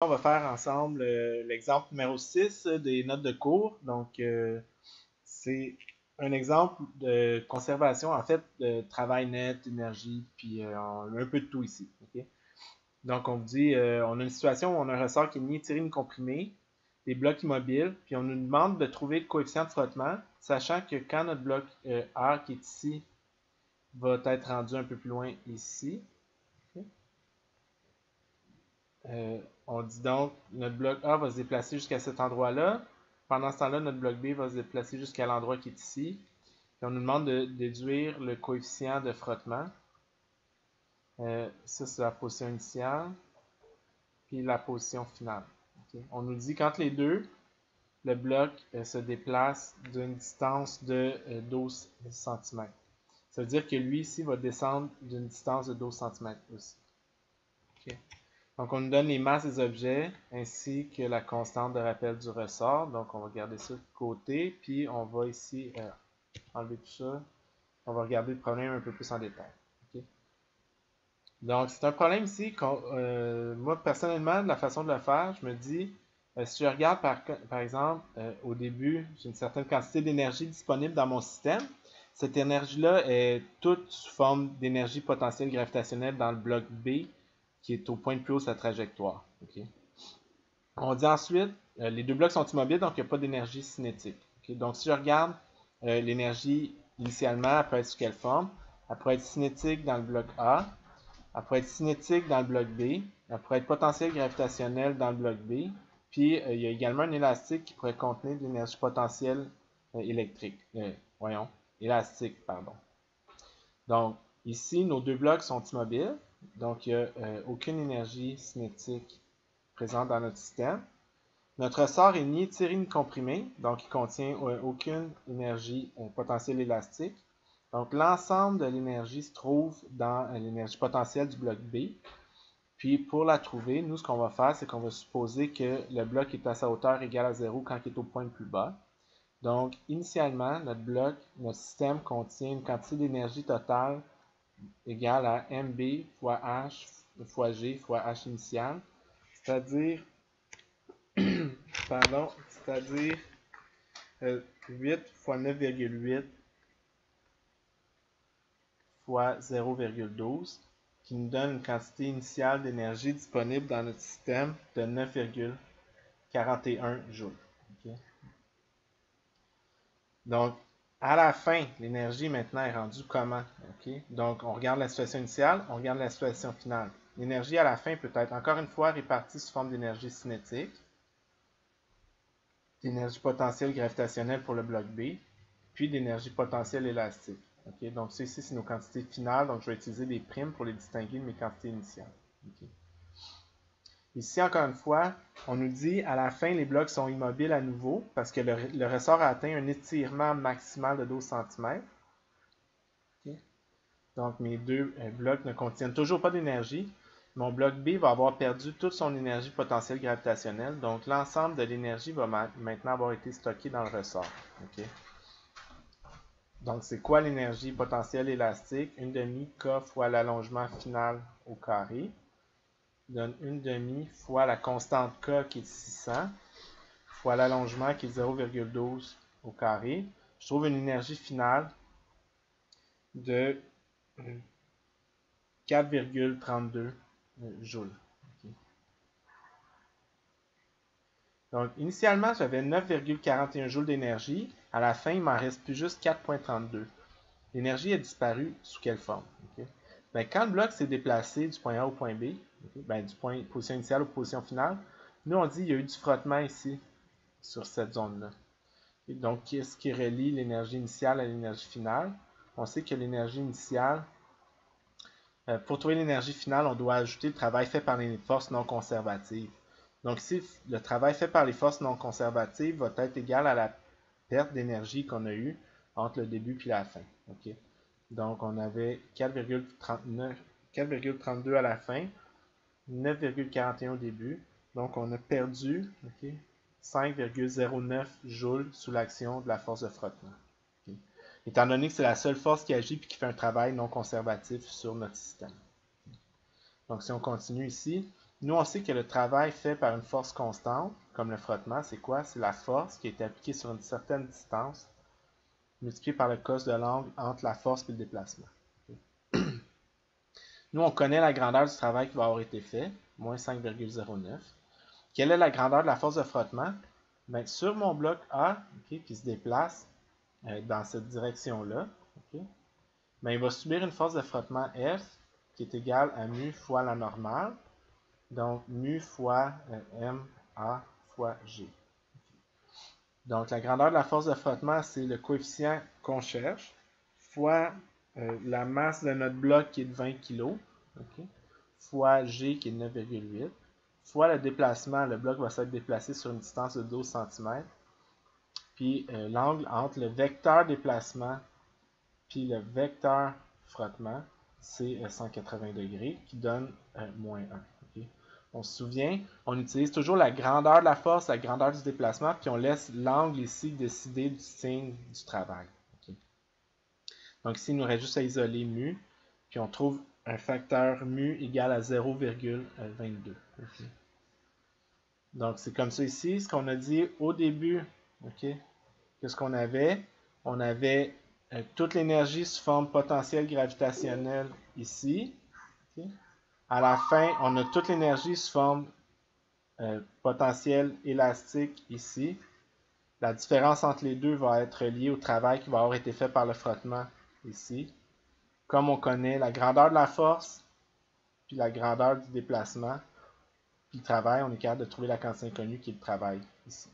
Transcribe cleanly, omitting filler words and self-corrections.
On va faire ensemble l'exemple numéro 6 des notes de cours. Donc, c'est un exemple de conservation, en fait, de travail net, énergie, puis on a un peu de tout ici. OK? Donc, on vous dit, on a une situation où on a un ressort qui est ni étiré ni comprimé, des blocs immobiles, puis on nous demande de trouver le coefficient de frottement, sachant que quand notre bloc A qui est ici va être rendu un peu plus loin ici, OK? On dit donc, notre bloc A va se déplacer jusqu'à cet endroit-là. Pendant ce temps-là, notre bloc B va se déplacer jusqu'à l'endroit qui est ici. Puis on nous demande de déduire le coefficient de frottement. Ça, c'est la position initiale. Puis la position finale. Okay? On nous dit qu'entre les deux, le bloc se déplace d'une distance de 12 cm. Ça veut dire que lui, ici, va descendre d'une distance de 12 cm aussi. Okay? Donc, on nous donne les masses des objets ainsi que la constante de rappel du ressort. Donc, on va garder ça de côté. Puis, on va ici enlever tout ça. On va regarder le problème un peu plus en détail. Okay? Donc, c'est un problème ici. Moi, personnellement, de la façon de le faire, je me dis, si je regarde par exemple, au début, j'ai une certaine quantité d'énergie disponible dans mon système. Cette énergie-là est toute sous forme d'énergie potentielle gravitationnelle dans le bloc B, qui est au point le plus haut de sa trajectoire. Okay? On dit ensuite, les deux blocs sont immobiles, donc il n'y a pas d'énergie cinétique. Okay? Donc, si je regarde l'énergie initialement, elle peut être sous quelle forme? Elle pourrait être cinétique dans le bloc A, elle pourrait être cinétique dans le bloc B, elle pourrait être potentielle gravitationnelle dans le bloc B, puis il y a également un élastique qui pourrait contenir de l'énergie potentielle électrique. Voyons, élastique, pardon. Donc, ici, nos deux blocs sont immobiles, donc il n'y a aucune énergie cinétique présente dans notre système. Notre ressort est ni étiré ni comprimé, donc il contient aucune énergie potentielle élastique. Donc l'ensemble de l'énergie se trouve dans l'énergie potentielle du bloc B. Puis pour la trouver, nous ce qu'on va faire, c'est qu'on va supposer que le bloc est à sa hauteur égale à 0 quand il est au point le plus bas. Donc initialement, notre système contient une quantité d'énergie totale égale à mb fois h fois g fois h initial, c'est-à-dire pardon, c'est-à-dire 8 fois 9,8 fois 0,12 qui nous donne une quantité initiale d'énergie disponible dans notre système de 9,41 joules. Okay? Donc, à la fin, l'énergie maintenant est rendue comment? Okay? Donc, on regarde la situation initiale, on regarde la situation finale. L'énergie à la fin peut être encore une fois répartie sous forme d'énergie cinétique, d'énergie potentielle gravitationnelle pour le bloc B, puis d'énergie potentielle élastique. Okay? Donc, ça ici, c'est nos quantités finales. Donc, je vais utiliser des primes pour les distinguer de mes quantités initiales. Okay? Ici, encore une fois, on nous dit à la fin, les blocs sont immobiles à nouveau parce que le ressort a atteint un étirement maximal de 12 cm. Okay? Donc, mes deux blocs ne contiennent toujours pas d'énergie. Mon bloc B va avoir perdu toute son énergie potentielle gravitationnelle. Donc, l'ensemble de l'énergie va maintenant avoir été stocké dans le ressort. Okay? Donc, c'est quoi l'énergie potentielle élastique? 1/2 K fois l'allongement final au carré donne 1/2 fois la constante K qui est 600 fois l'allongement qui est 0,12 au carré. Je trouve une énergie finale de 4,32 joules. Okay. Donc, initialement, j'avais 9,41 joules d'énergie. À la fin, il m'en reste plus juste 4,32. L'énergie a disparu sous quelle forme? Okay? Ben, quand le bloc s'est déplacé du point A au point B, okay, ben, du point position initiale aux position finale, nous on dit qu'il y a eu du frottement ici, sur cette zone-là. Donc, qu'est-ce qui relie l'énergie initiale à l'énergie finale? On sait que l'énergie initiale, pour trouver l'énergie finale, on doit ajouter le travail fait par les forces non conservatives. Donc, ici, le travail fait par les forces non conservatives va être égal à la perte d'énergie qu'on a eue entre le début et la fin. Okay? Donc, on avait 4,32 à la fin, 9,41 au début. Donc, on a perdu 5,09 joules sous l'action de la force de frottement. Okay? Étant donné que c'est la seule force qui agit et qui fait un travail non conservatif sur notre système. Donc, si on continue ici, Nous, on sait que le travail fait par une force constante, comme le frottement, c'est quoi? C'est la force qui est appliquée sur une certaine distance, multipliée par le cos de l'angle entre la force et le déplacement. Nous, on connaît la grandeur du travail qui va avoir été fait, moins 5,09. Quelle est la grandeur de la force de frottement? Bien, sur mon bloc A, qui se déplace dans cette direction-là, bien, il va subir une force de frottement F qui est égale à mu fois la normale, donc mu fois MA fois G. Donc, la grandeur de la force de frottement, c'est le coefficient qu'on cherche, fois la masse de notre bloc qui est de 20 kg, fois G qui est de 9,8, fois le déplacement, le bloc va s'être déplacé sur une distance de 12 cm, puis l'angle entre le vecteur déplacement puis le vecteur frottement, c'est 180 degrés, qui donne moins 1. Okay? On se souvient, on utilise toujours la grandeur de la force, la grandeur du déplacement, puis on laisse l'angle ici décider du signe du travail. Okay? Donc ici, il nous reste juste à isoler mu, puis on trouve un facteur mu égal à 0,22. Okay? Donc c'est comme ça ici, ce qu'on a dit au début, qu'est-ce qu'on avait? On avait toute l'énergie sous forme potentielle gravitationnelle ici. À la fin, on a toute l'énergie sous forme potentielle élastique ici. La différence entre les deux va être liée au travail qui va avoir été fait par le frottement ici. Comme on connaît la grandeur de la force, puis la grandeur du déplacement, puis le travail, on est capable de trouver la quantité inconnue qui est le travail ici.